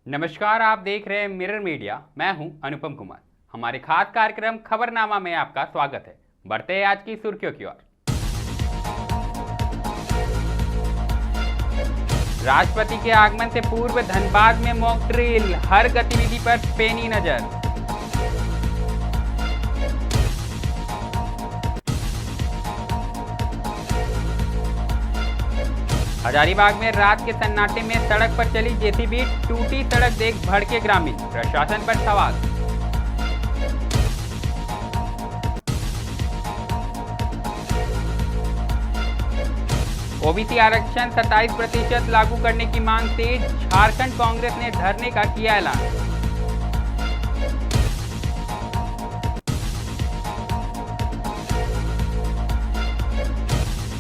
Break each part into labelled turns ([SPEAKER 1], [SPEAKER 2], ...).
[SPEAKER 1] नमस्कार, आप देख रहे हैं मिरर मीडिया। मैं हूं अनुपम कुमार। हमारे खास कार्यक्रम खबरनामा में आपका स्वागत है। बढ़ते हैं आज की सुर्खियों की ओर। राष्ट्रपति के आगमन से पूर्व धनबाद में मॉक ड्रिल, हर गतिविधि पर पैनी नजर। हजारीबाग में रात के सन्नाटे में सड़क पर चली जेसीबी, टूटी सड़क देख भड़के ग्रामीण, प्रशासन पर सवाल। ओबीसी आरक्षण 27% लागू करने की मांग तेज, झारखंड कांग्रेस ने धरने का किया ऐलान।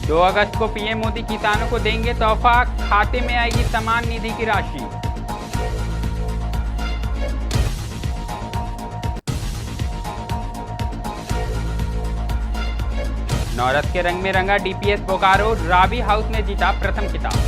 [SPEAKER 1] दो अगस्त को पीएम मोदी किसानों को देंगे तोहफा, खाते में आएगी समान निधि की राशि। नौरस के रंग में रंगा डीपीएस बोकारो, रावी हाउस ने जीता प्रथम खिताब।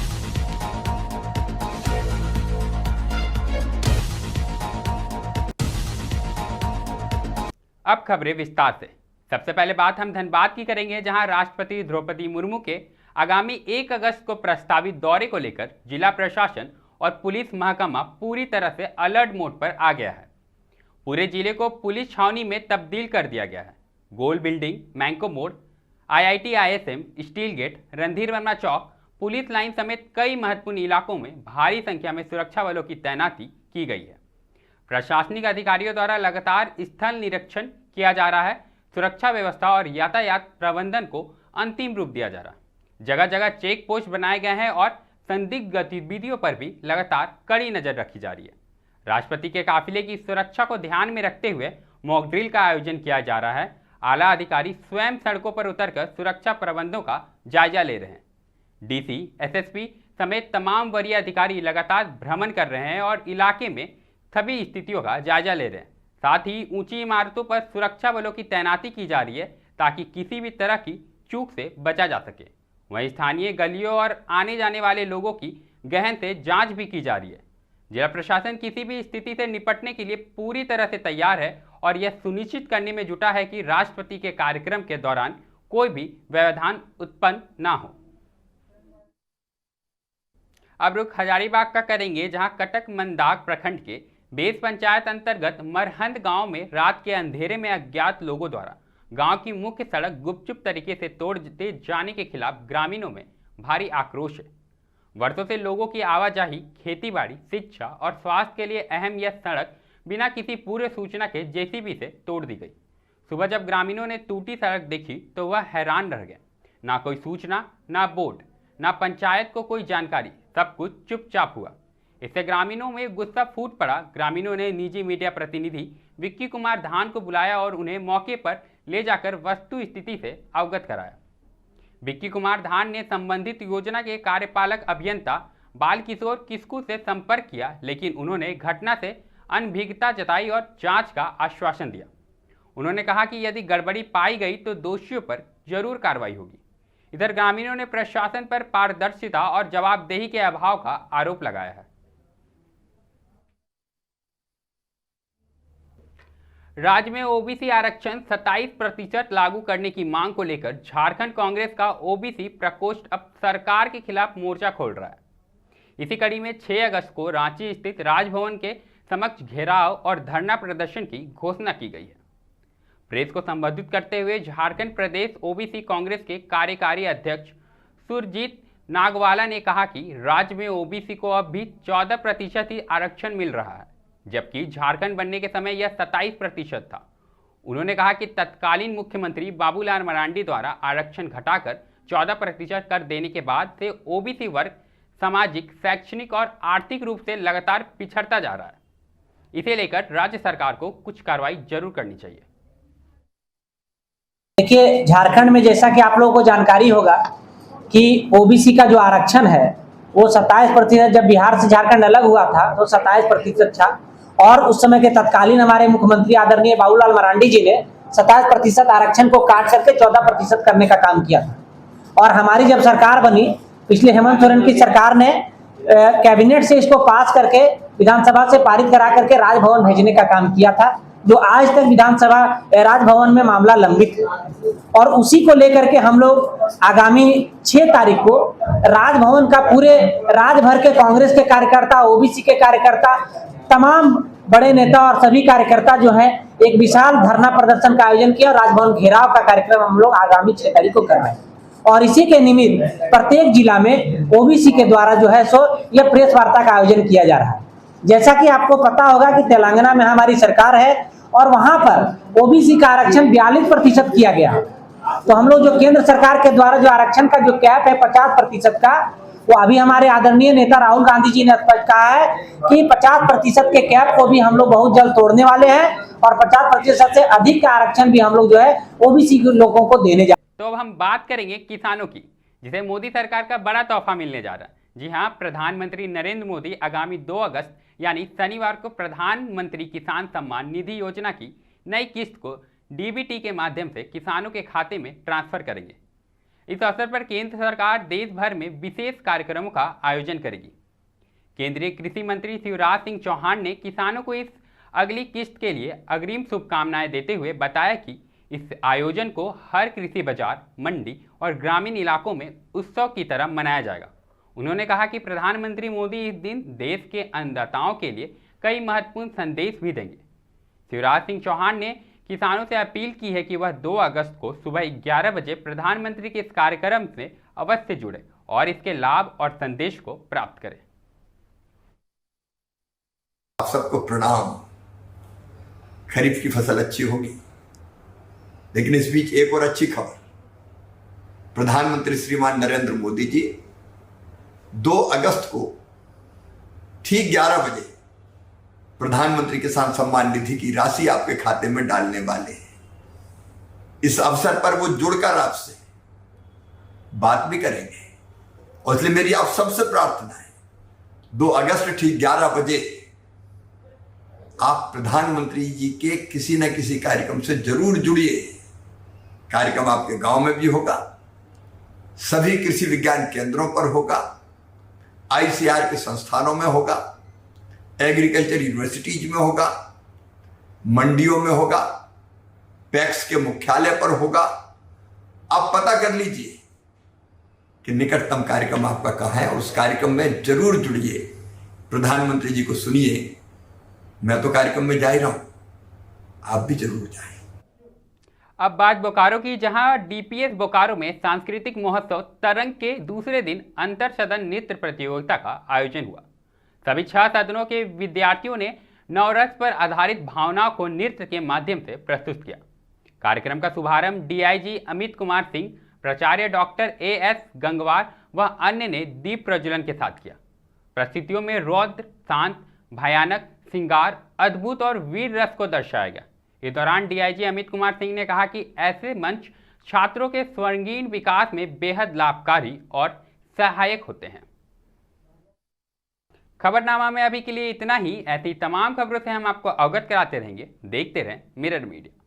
[SPEAKER 1] अब खबरें विस्तार से। सबसे पहले बात हम धनबाद की करेंगे, जहां राष्ट्रपति द्रौपदी मुर्मू के आगामी 1 अगस्त को प्रस्तावित दौरे को लेकर जिला प्रशासन और पुलिस महकमा पूरी तरह से अलर्ट मोड पर आ गया है। पूरे जिले को पुलिस छावनी में तब्दील कर दिया गया है। गोल बिल्डिंग, मैंको मोड़, IIT ISM, Steel Gate, Randhir Verma चौक, पुलिस लाइन समेत कई महत्वपूर्ण इलाकों में भारी संख्या में सुरक्षा बलों की तैनाती की गई है। प्रशासनिक अधिकारियों द्वारा लगातार स्थल निरीक्षण किया जा रहा है। सुरक्षा व्यवस्था और यातायात प्रबंधन को अंतिम रूप दिया जा रहा है। जगह जगह चेक पोस्ट बनाए गए हैं और संदिग्ध गतिविधियों पर भी लगातार कड़ी नजर रखी जा रही है। राष्ट्रपति के काफिले की सुरक्षा को ध्यान में रखते हुए मॉक ड्रिल का आयोजन किया जा रहा है। आला अधिकारी स्वयं सड़कों पर उतरकर सुरक्षा प्रबंधों का जायजा ले रहे हैं। डीसी, एसएसपी समेत तमाम वरीय अधिकारी लगातार भ्रमण कर रहे हैं और इलाके में सभी स्थितियों का जायजा ले रहे हैं। साथ ही ऊंची इमारतों पर सुरक्षा बलों की तैनाती की जा रही है ताकि किसी भी तरह की चूक से बचा जा सके। वहीं स्थानीय गलियों और आने जाने वाले लोगों की गहन से जांच भी की जा रही है। जिला प्रशासन किसी भी स्थिति से निपटने के लिए पूरी तरह से तैयार है और यह सुनिश्चित करने में जुटा है कि राष्ट्रपति के कार्यक्रम के दौरान कोई भी व्यवधान उत्पन्न ना हो। अब रुख हजारीबाग का करेंगे, जहां कटक मंदाग प्रखंड के बेस पंचायत अंतर्गत मरहंद गांव में रात के अंधेरे में अज्ञात लोगों द्वारा गांव की मुख्य सड़क गुपचुप तरीके से तोड़ते जाने के खिलाफ ग्रामीणों में भारी आक्रोश है। वर्षों से लोगों की आवाजाही, खेतीबाड़ी, शिक्षा और स्वास्थ्य के लिए अहम यह सड़क बिना किसी पूर्व सूचना के जेसीबी से तोड़ दी गई। सुबह जब ग्रामीणों ने टूटी सड़क देखी तो वह हैरान रह गए। ना कोई सूचना, ना बोर्ड, ना पंचायत को कोई जानकारी, सब कुछ चुपचाप हुआ। इससे ग्रामीणों में गुस्सा फूट पड़ा। ग्रामीणों ने निजी मीडिया प्रतिनिधि विक्की कुमार धान को बुलाया और उन्हें मौके पर ले जाकर वस्तु स्थिति से अवगत कराया। विक्की कुमार धान ने संबंधित योजना के कार्यपालक अभियंता बाल किशोर किस्कू से संपर्क किया, लेकिन उन्होंने घटना से अनभिज्ञता जताई और जांच का आश्वासन दिया। उन्होंने कहा कि यदि गड़बड़ी पाई गई तो दोषियों पर जरूर कार्रवाई होगी। इधर ग्रामीणों ने प्रशासन पर पारदर्शिता और जवाबदेही के अभाव का आरोप लगाया है। राज्य में ओबीसी आरक्षण 27% लागू करने की मांग को लेकर झारखंड कांग्रेस का ओबीसी प्रकोष्ठ अब सरकार के खिलाफ मोर्चा खोल रहा है। इसी कड़ी में 6 अगस्त को रांची स्थित राजभवन के समक्ष घेराव और धरना प्रदर्शन की घोषणा की गई है। प्रेस को संबोधित करते हुए झारखंड प्रदेश ओबीसी कांग्रेस के कार्यकारी अध्यक्ष सुरजीत नागवाला ने कहा कि राज्य में ओबीसी को अब भी 14% ही आरक्षण मिल रहा है, जबकि झारखंड बनने के समय यह 27% था। उन्होंने कहा कि तत्कालीन मुख्यमंत्री बाबूलाल मरांडी द्वारा आरक्षण घटाकर 14% कर देने के बाद से ओबीसी वर्ग सामाजिक, शैक्षणिक और आर्थिक रूप से लगातार पिछड़ता जा रहा है। इसे लेकर राज्य सरकार को कुछ कार्रवाई जरूर करनी चाहिए।
[SPEAKER 2] देखिए, झारखंड में जैसा कि आप लोगों को जानकारी होगा कि ओबीसी का जो आरक्षण है वो 27%, जब बिहार से झारखंड अलग हुआ था तो 27% था और उस समय के तत्कालीन हमारे मुख्यमंत्री आदरणीय बाबूलाल मरांडी जी ने 27% आरक्षण को काट करके 14% करने का काम किया था। और हमारी जब सरकार बनी, पिछले हेमंत सोरेन की सरकार ने कैबिनेट से इसको पास करके विधानसभा से पारित करा करके राजभवन भेजने का काम किया था, जो आज तक विधानसभा राजभवन में मामला लंबित है। और उसी को लेकर के हम लोग आगामी 6 तारीख को राजभवन का पूरे राज्य भर के कांग्रेस के कार्यकर्ता, ओबीसी के कार्यकर्ता, तमाम बड़े नेता और सभी कार्यकर्ता जो है एक विशाल धरना प्रदर्शन का आयोजन किया और राजभवन घेराव का कार्यक्रम हम लोग आगामी 6 तारीख को कर रहे हैं। और इसी के निमित्त प्रत्येक जिला में ओबीसी के द्वारा जो है सो यह प्रेस वार्ता का आयोजन किया जा रहा है। जैसा कि आपको पता होगा कि तेलंगाना में हमारी सरकार है और वहां पर ओबीसी का आरक्षण 42% किया गया। तो हम लोग जो केंद्र सरकार के द्वारा जो आरक्षण का जो कैप है 50% का, वो अभी हमारे आदरणीय नेता राहुल गांधी जी ने स्पष्ट कहा है कि 50% के कैप को भी हम लोग बहुत जल्द तोड़ने वाले हैं और 50% से अधिक का आरक्षण भी हम लोग जो है ओबीसी के लोगों को देने जा।
[SPEAKER 1] तो अब हम बात करेंगे किसानों की, जिसे मोदी सरकार का बड़ा तोहफा मिलने जा रहा है। जी हां, प्रधानमंत्री नरेंद्र मोदी आगामी 2 अगस्त यानी शनिवार को प्रधानमंत्री किसान सम्मान निधि योजना की नई किस्त को डीबीटी के माध्यम से किसानों के खाते में ट्रांसफर करेंगे। इस अवसर पर केंद्र सरकार देश भर में विशेष कार्यक्रमों का आयोजन करेगी। केंद्रीय कृषि मंत्री शिवराज सिंह चौहान ने किसानों को इस अगली किस्त के लिए अग्रिम शुभकामनाएं देते हुए बताया कि इस आयोजन को हर कृषि बाजार, मंडी और ग्रामीण इलाकों में उत्सव की तरह मनाया जाएगा। उन्होंने कहा कि प्रधानमंत्री मोदी इस दिन देश के अन्नदाताओं के लिए कई महत्वपूर्ण संदेश भी देंगे। शिवराज सिंह चौहान ने किसानों से अपील की है कि वह 2 अगस्त को सुबह 11 बजे प्रधानमंत्री के इस कार्यक्रम से अवश्य जुड़े और इसके लाभ और संदेश को प्राप्त करें।
[SPEAKER 3] आप सबको प्रणाम। खरीफ की फसल अच्छी होगी, लेकिन इस बीच एक और अच्छी खबर, प्रधानमंत्री श्रीमान नरेंद्र मोदी जी 2 अगस्त को ठीक 11 बजे प्रधानमंत्री किसान सम्मान निधि की राशि आपके खाते में डालने वाले हैं। इस अवसर पर वो जुड़कर आपसे बात भी करेंगे और इसलिए मेरी आप सबसे प्रार्थना है 2 अगस्त ठीक 11 बजे आप प्रधानमंत्री जी के किसी न किसी कार्यक्रम से जरूर जुड़िए। कार्यक्रम आपके गांव में भी होगा, सभी कृषि विज्ञान केंद्रों पर होगा, आईसीआर के संस्थानों में होगा, एग्रीकल्चर यूनिवर्सिटीज में होगा, मंडियों में होगा, पैक्स के मुख्यालय पर होगा। आप पता कर लीजिए कि निकटतम कार्यक्रम आपका कहाँ है, उस कार्यक्रम में जरूर जुड़िए, प्रधानमंत्री जी को सुनिए। मैं तो कार्यक्रम में जा ही रहा हूं, आप भी जरूर जाएं।
[SPEAKER 1] अब बात बोकारो की, जहां डीपीएस बोकारो में सांस्कृतिक महोत्सव तरंग के दूसरे दिन अंतर सदन नृत्य प्रतियोगिता का आयोजन हुआ। सभी 6 सदनों के विद्यार्थियों ने नवरस पर आधारित भावनाओं को नृत्य के माध्यम से प्रस्तुत किया। कार्यक्रम का शुभारंभ डीआईजी अमित कुमार सिंह, प्राचार्य डॉक्टर एएस गंगवार व अन्य ने दीप प्रज्वलन के साथ किया। प्रस्तुतियों में रौद्र, शांत, भयानक, श्रृंगार, अद्भुत और वीर रस को दर्शाया गया। इस दौरान डीआईजी अमित कुमार सिंह ने कहा कि ऐसे मंच छात्रों के सर्वांगीण विकास में बेहद लाभकारी और सहायक होते हैं। खबरनामा में अभी के लिए इतना ही। ऐसी तमाम खबरों से हम आपको अवगत कराते रहेंगे। देखते रहें मिरर मीडिया।